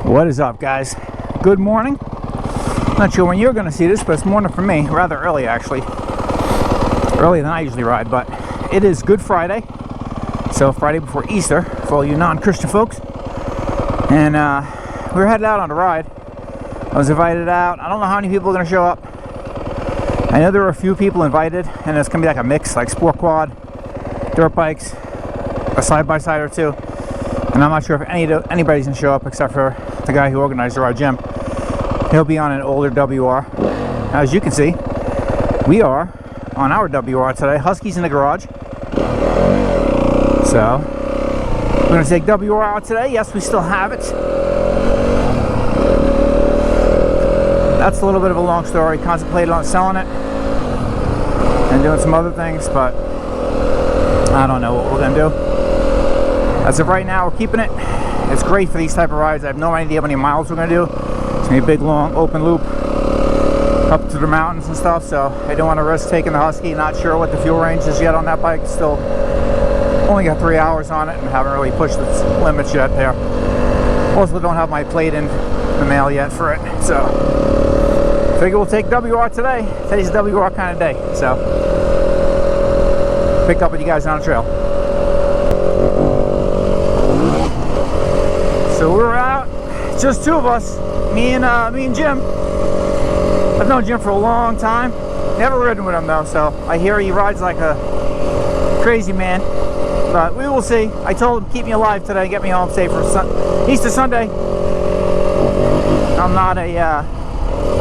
What is up, guys? Good morning. Not sure when you're going to see this, but it's morning for me. Rather early, actually. Earlier than I usually ride, but it is Good Friday. So Friday before Easter for all you non-Christian folks. And we're headed out on a ride. I was invited out. I don't know how many people are going to show up. I know there are a few people invited, and it's going to be like a mix, like sport quad, dirt bikes, a side-by-side or two. And I'm not sure if anybody's going to show up except for the guy who organized the ride, Jim. He'll be on an older WR. As you can see, we are on our WR today. Husky's in the garage. So, we're going to take WR out today. Yes, we still have it. That's a little bit of a long story. Contemplated on selling it and doing some other things, but I don't know what we're going to do. As of right now, we're keeping it. It's great for these type of rides. I have no idea how many miles we're going to do. It's going to be a big, long, open loop up to the mountains and stuff, so I don't want to risk taking the Husky. Not sure what the fuel range is yet on that bike. Still only got 3 hours on it and haven't really pushed the limits yet there. Also don't have my plate in the mail yet for it, so figure we'll take WR today. Today's a WR kind of day, so pick up with you guys on the trail. So we're out, just two of us, me and Jim. I've known Jim for a long time. Never ridden with him though, so I hear he rides like a crazy man. But we will see. I told him keep me alive today, get me home safe for Easter Sunday. I'm not a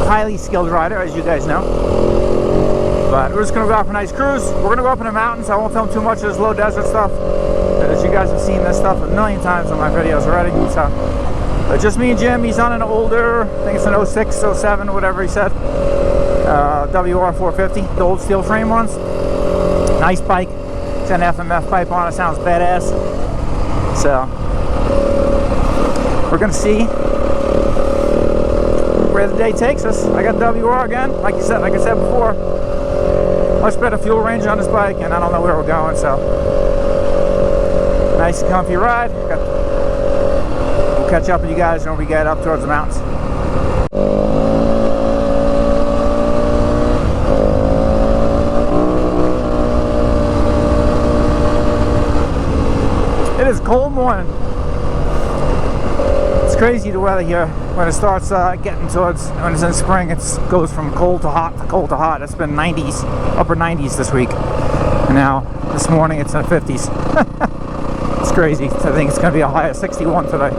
highly skilled rider, as you guys know. But we're just gonna go out for a nice cruise. We're gonna go up in the mountains. I won't film too much of this low desert stuff, as you guys have seen this stuff a million times on my videos already. So, but just me and Jim. He's on an older, I think it's an 06, 07, whatever he said, WR450, the old steel frame ones. Nice bike. It's an FMF pipe on it. Sounds badass. So we're gonna see where the day takes us. I got WR again, like I said before. Much better fuel range on this bike, and I don't know where we're going. So nice and comfy ride. We'll catch up with you guys when we get up towards the mountains. It is a cold morning. It's crazy the weather here. When it starts getting towards, when it's in spring, it goes from cold to hot to cold to hot. It's been 90s, upper 90s this week. And now, this morning, it's in the 50s. It's crazy. I think it's going to be a high of 61 today.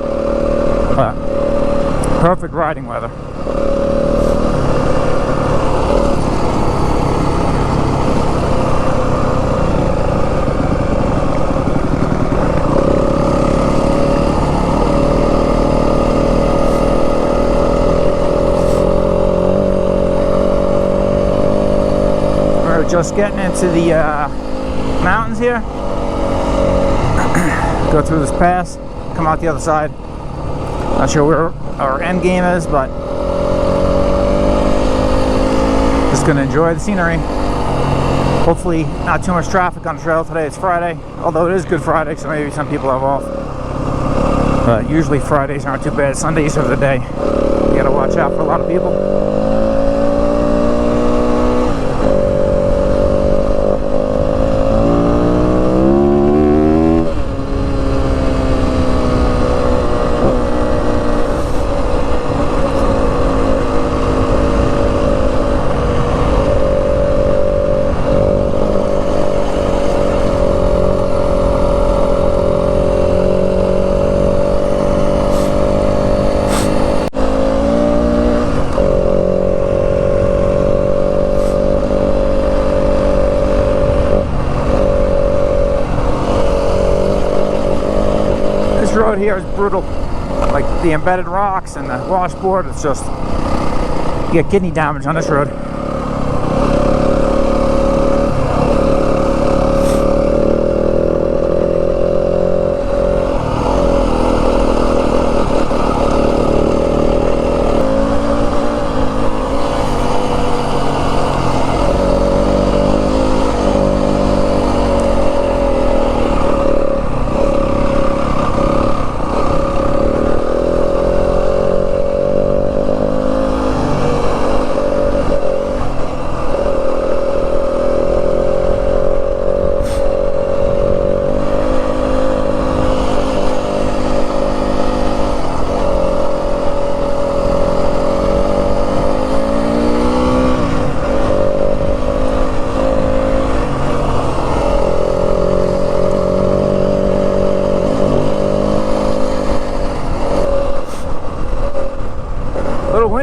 But perfect riding weather. Just getting into the mountains here. Go through this pass, come out the other side. Not sure where our end game is, but just gonna enjoy the scenery. Hopefully not too much traffic on the trail today. It's Friday, although it is Good Friday, so maybe some people have off. But usually Fridays aren't too bad. Sundays are the day. You gotta watch out for a lot of people. Road here is brutal, like the embedded rocks and the washboard. It's just, you get kidney damage on this road.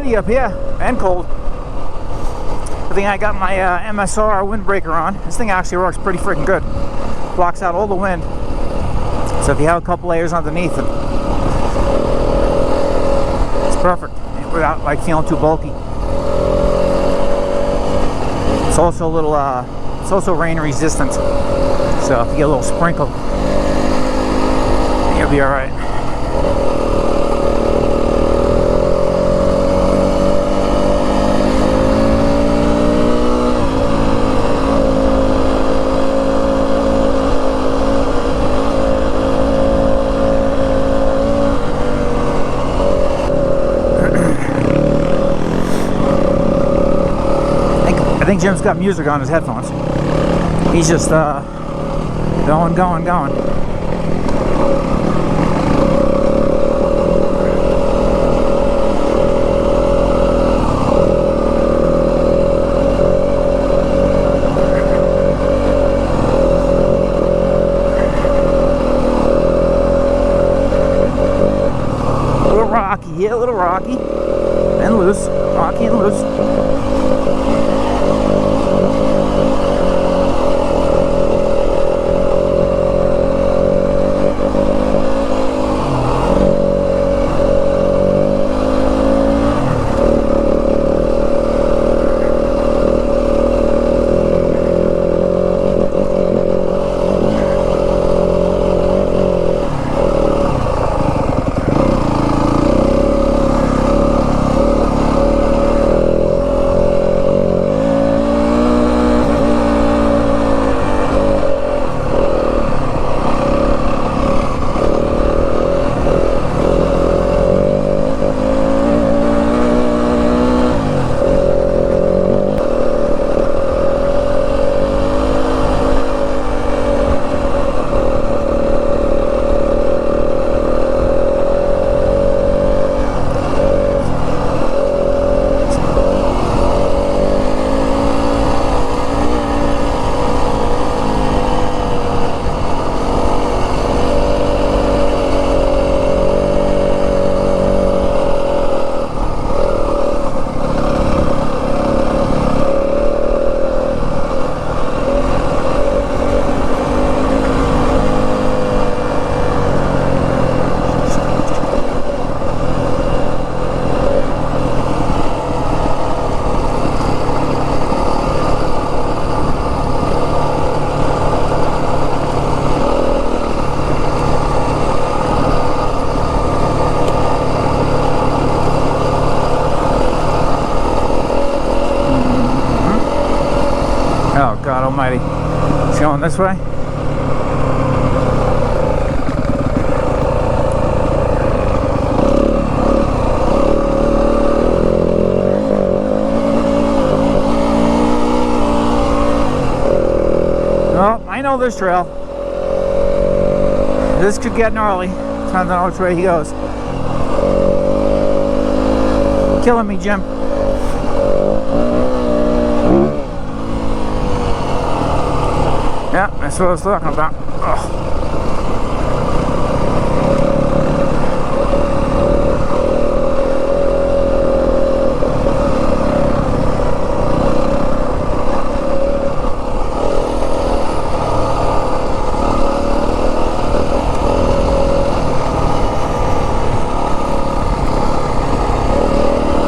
windy up here and cold. I think I got my MSR windbreaker on. This thing actually works pretty freaking good. Blocks out all the wind. So if you have a couple layers underneath it, it's perfect without like feeling too bulky. It's also a little, it's also rain resistant. So if you get a little sprinkle, you'll be all right. I think Jim's got music on his headphones. He's just going. A little rocky, yeah, a little rocky and loose, rocky and loose. Oh, God almighty. It's going this way? Oh, I know this trail. This could get gnarly. Depends on which way he goes. Killing me, Jim. Yeah, that's what I was talking about. Ugh.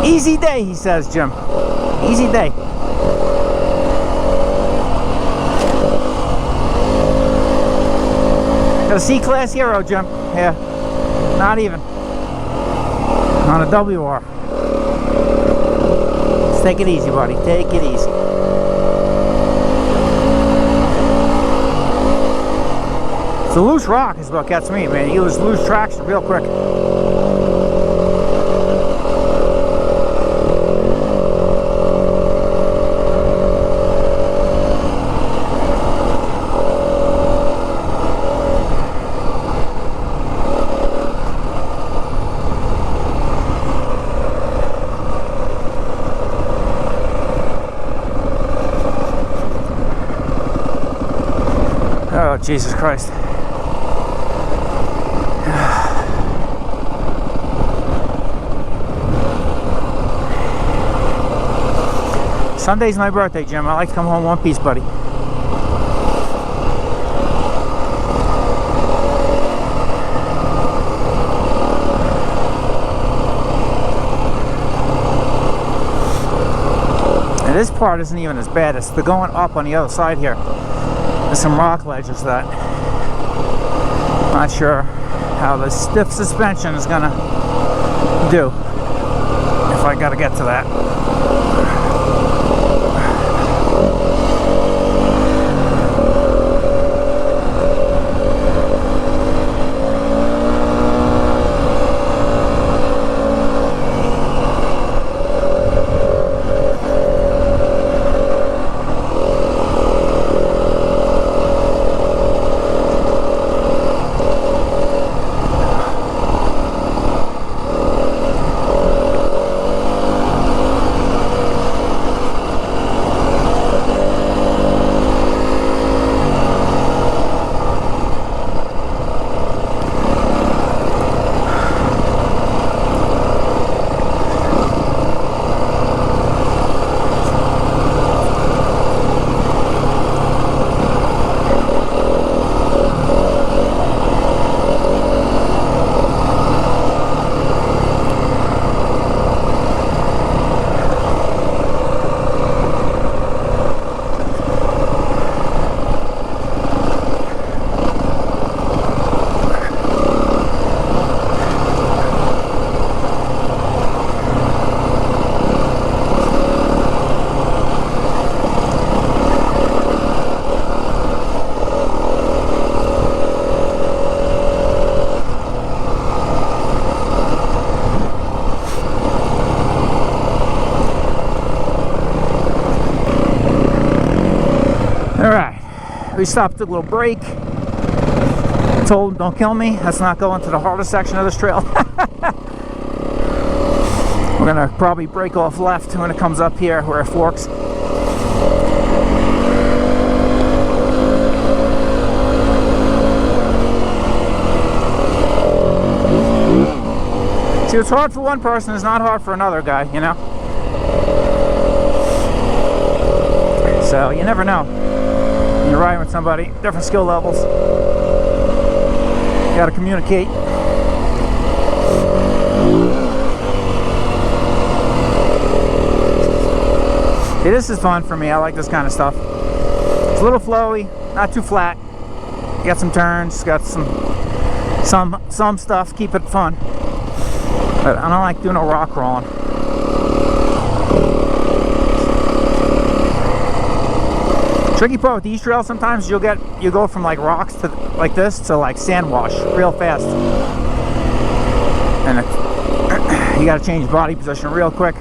Easy day, he says, Jim. Easy day. Got a C-Class Hero, Jim. Yeah, not even. On a WR. Let's take it easy, buddy. Take it easy. It's a loose rock is what gets me, man. You lose traction real quick. Oh, Jesus Christ. Sunday's my birthday, Jim. I like to come home one piece, buddy. And this part isn't even as bad. It's the going up on the other side here. There's some rock ledges that not sure how the stiff suspension is gonna do if I gotta get to that. We stopped at a little break. I told him, don't kill me. Let's not go into the hardest section of this trail. We're gonna probably break off left when it comes up here where it forks. See, what's hard for one person is not hard for another guy, you know? So you never know. You're riding with somebody, different skill levels. You gotta communicate. See, this is fun for me. I like this kind of stuff. It's a little flowy, not too flat. You got some turns, got some stuff, keep it fun. But I don't like doing no rock crawling. Tricky part with these trails, sometimes you go from like rocks to like this to like sand wash real fast, and you got to change body position real quick.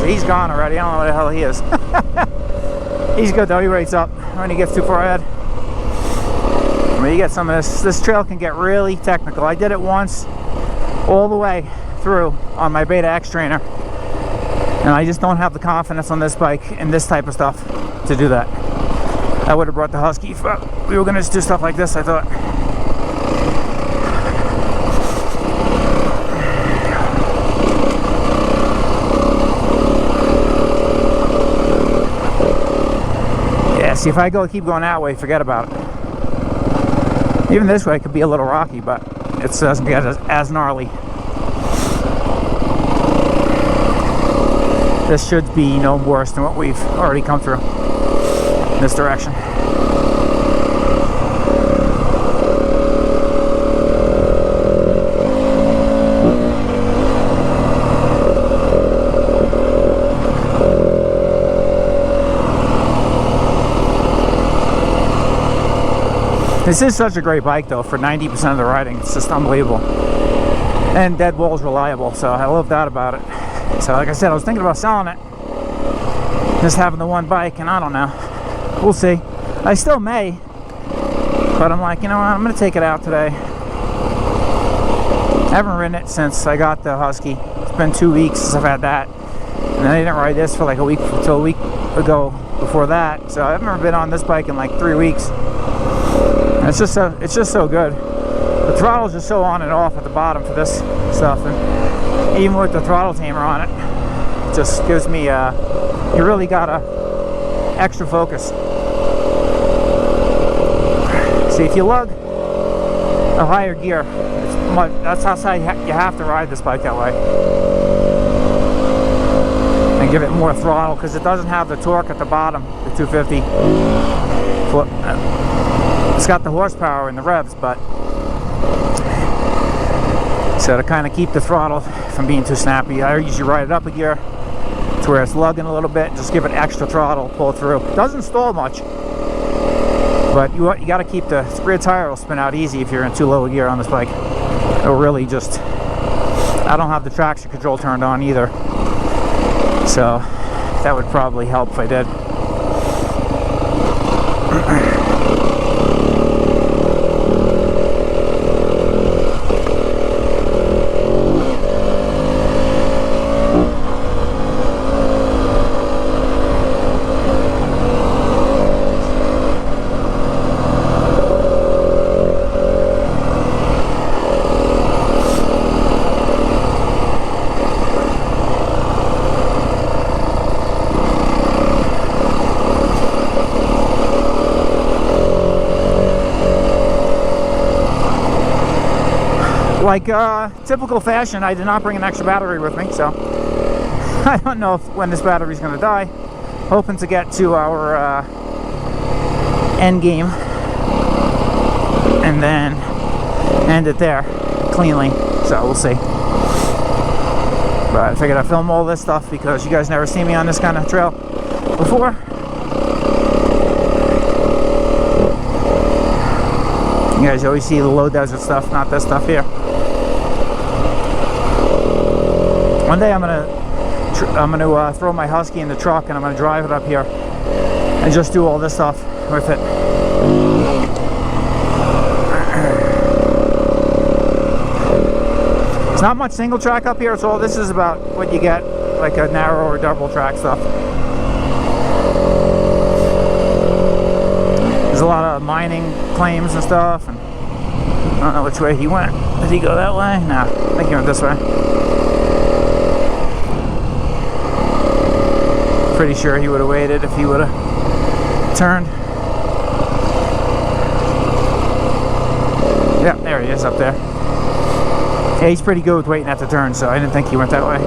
He's gone already. I don't know where the hell he is. He's good though. He rates up when he gets too far ahead. I mean, you get some of this. This trail can get really technical. I did it once all the way through on my Beta X trainer, and I just don't have the confidence on this bike and this type of stuff to do that. I would have brought the Husky, but we were going to just do stuff like this, I thought. See, if I keep going that way, forget about it. Even this way could be a little rocky, but it doesn't get as gnarly. This should be no worse than what we've already come through in this direction. This is such a great bike though, for 90% of the riding. It's just unbelievable. And dead wall's reliable, so I love that about it. So like I said, I was thinking about selling it. just having the one bike, and I don't know. We'll see. I still may, but I'm like, you know what, I'm going to take it out today. I haven't ridden it since I got the Husky. It's been 2 weeks since I've had that. And I didn't ride this for like a week until a week ago before that. So I've never been on this bike in like 3 weeks. And it's just so good. The throttle's just so on and off at the bottom for this stuff, and even with the throttle tamer on it, it just gives me you really gotta extra focus. See, if you lug a higher gear, that's how you have to ride this bike that way, and give it more throttle, because it doesn't have the torque at the bottom, the 250. It's got the horsepower and the revs, but so to kind of keep the throttle from being too snappy, I usually ride it up a gear to where it's lugging a little bit, just give it extra throttle, pull through. It doesn't stall much, but you got to keep the rear tire will spin out easy if you're in too low a gear on this bike. It'll really just, I don't have the traction control turned on either, so that would probably help if I did. Like typical fashion, I did not bring an extra battery with me, so I don't know when this battery's going to die. Hoping to get to our end game and then end it there cleanly, so we'll see. But I figured I'd film all this stuff because you guys never see me on this kind of trail before. You guys always see the low desert stuff, not this stuff here. One day I'm gonna throw my Husky in the truck and I'm gonna drive it up here and just do all this stuff with it. It's not much single track up here, so this is about what you get, like a narrow or double track stuff. There's a lot of mining claims and stuff, and I don't know which way he went. Did he go that way? No, I think he went this way. Pretty sure he would have waited if he would have turned. Yeah, there he is up there. Yeah, he's pretty good with waiting at the turn, so I didn't think he went that way.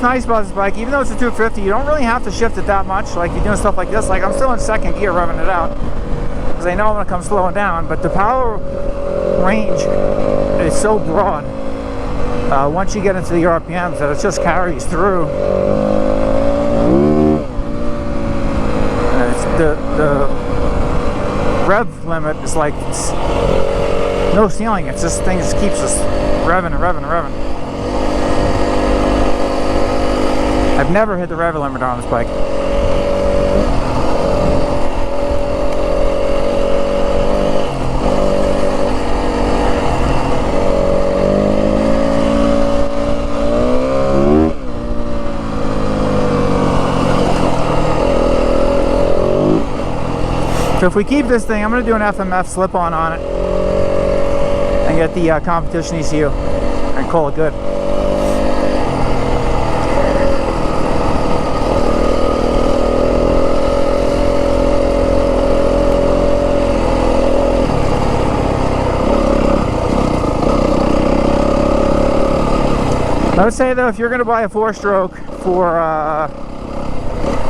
nice about this bike, even though it's a 250, you don't really have to shift it that much. Like you're doing stuff like this. Like I'm still in second gear revving it out because I know I'm gonna come slowing down. But the power range is so broad once you get into the RPMs that it just carries through. The rev limit is like no ceiling. It's this thing just keeps us revving and revving and revving. I've never hit the rev limiter on this bike. So if we keep this thing, I'm going to do an FMF slip-on on it and get the competition ECU and call it good. I would say though, if you're going to buy a 4-stroke for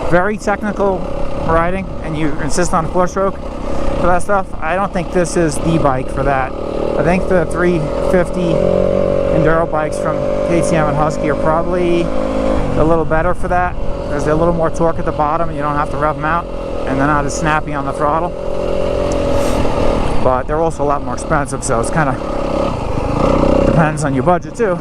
very technical riding and you insist on a 4-stroke for that stuff, I don't think this is the bike for that. I think the 350 enduro bikes from KTM and Husky are probably a little better for that because they're a little more torque at the bottom and you don't have to rev them out, and they're not as snappy on the throttle. But they're also a lot more expensive, so it's kind of depends on your budget too.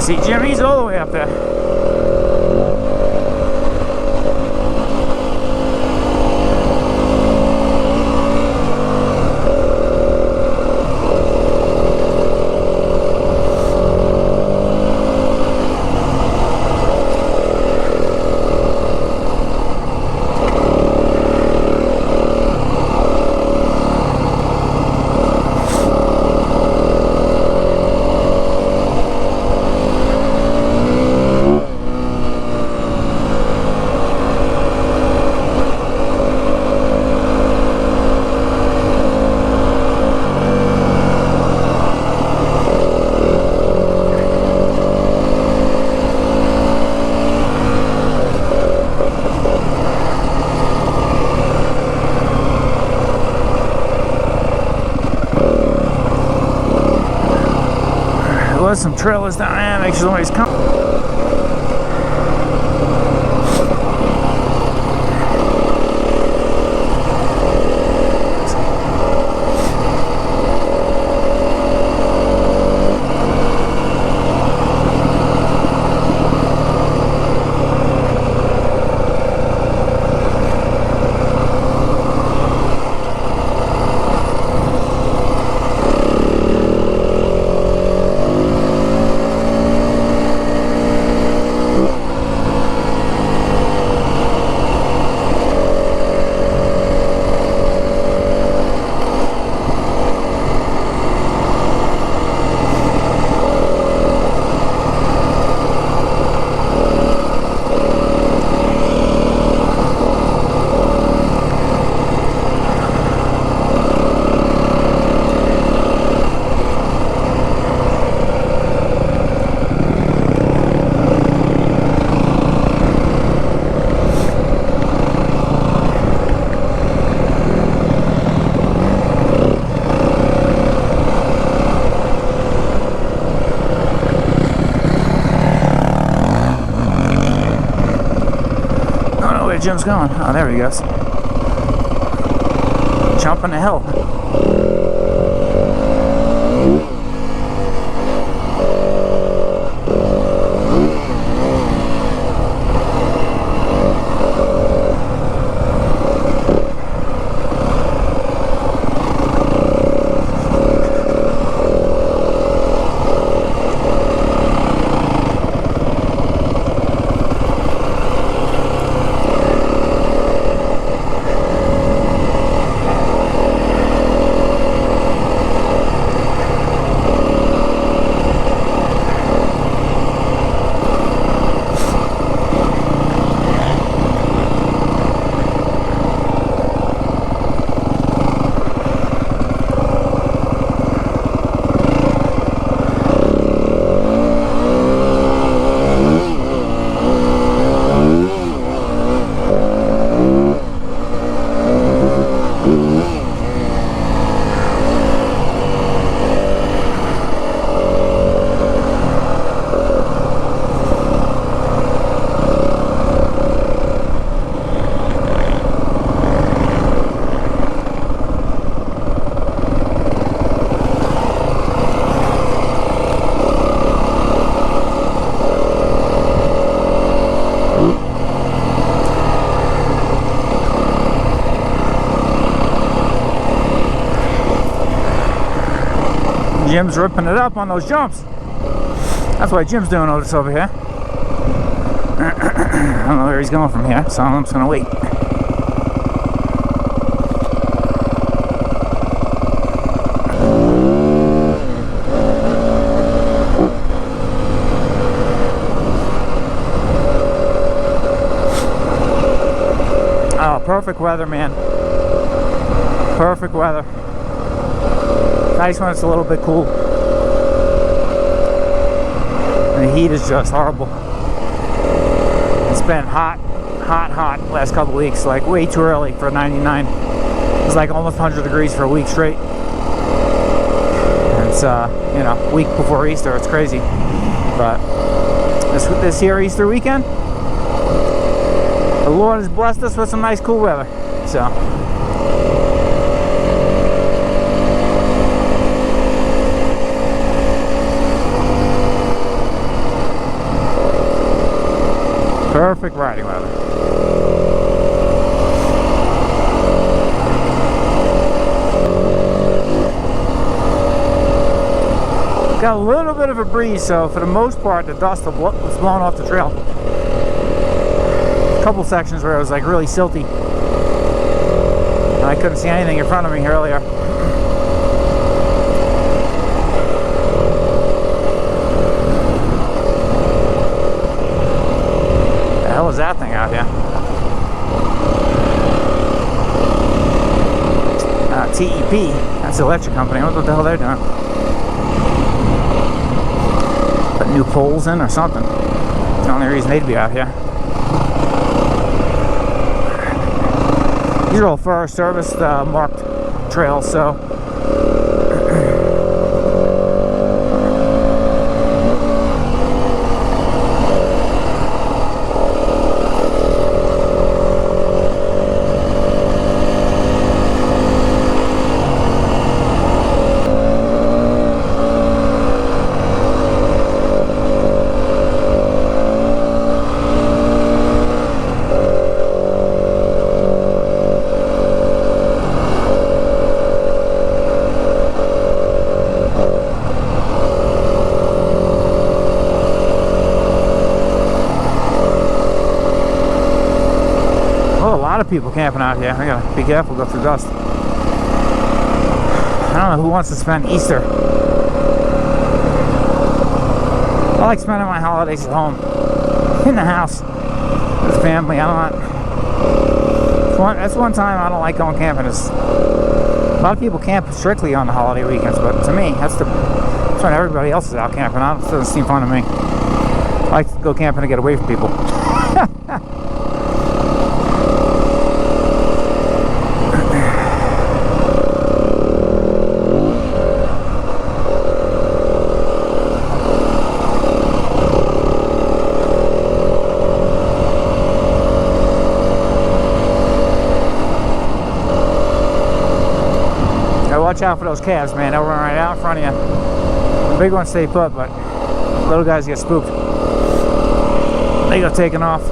See, Jimmy's all the way up there. Some trailers down there, make sure nobody's coming. Jim's going. Oh, there he goes. Jumping the hill. Jim's ripping it up on those jumps. That's why Jim's doing all this over here. I don't know where he's going from here, so I'm just gonna wait. Oh, perfect weather, man. Perfect weather. Nice when it's a little bit cool. The heat is just horrible. It's been hot last couple weeks, like way too early for 99. It's like almost 100 degrees for a week straight. And it's you know, week before Easter, it's crazy. But this here Easter weekend, the Lord has blessed us with some nice cool weather. So perfect riding weather. Got a little bit of a breeze, so for the most part the dust was blowing off the trail. A couple sections where it was like really silty. And I couldn't see anything in front of me earlier. The hell is that thing out here? TEP, that's the electric company. I wonder what the hell they're doing. Put new poles in or something. It's the only reason they'd be out here. These are all for Acerbis marked trails, so people camping out here. I gotta be careful, go through dust. I don't know who wants to spend Easter. I like spending my holidays at home, in the house, with family. That's one time I don't like going camping. A lot of people camp strictly on the holiday weekends, but to me, that's when everybody else is out camping. It doesn't seem fun to me. I like to go camping to get away from people. Watch out for those calves, man. They'll run right out in front of you. The big ones stay put, but little guys get spooked. They go taking off.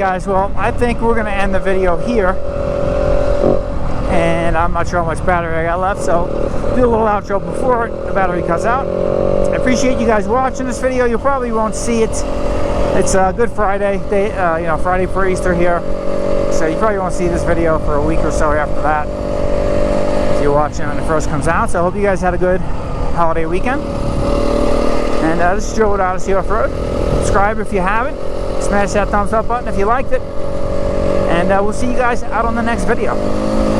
guys, well, I think we're going to end the video here. And I'm not sure how much battery I got left, so do a little outro before the battery cuts out. I appreciate you guys watching this video. You probably won't see it. It's Good Friday, you know, Friday for Easter here. So you probably won't see this video for a week or so after that, if you're watching when it first comes out. So I hope you guys had a good holiday weekend. And this is Joe with Odyssey Off-Road. Subscribe if you haven't. Smash that thumbs up button if you liked it. And we'll see you guys out on the next video.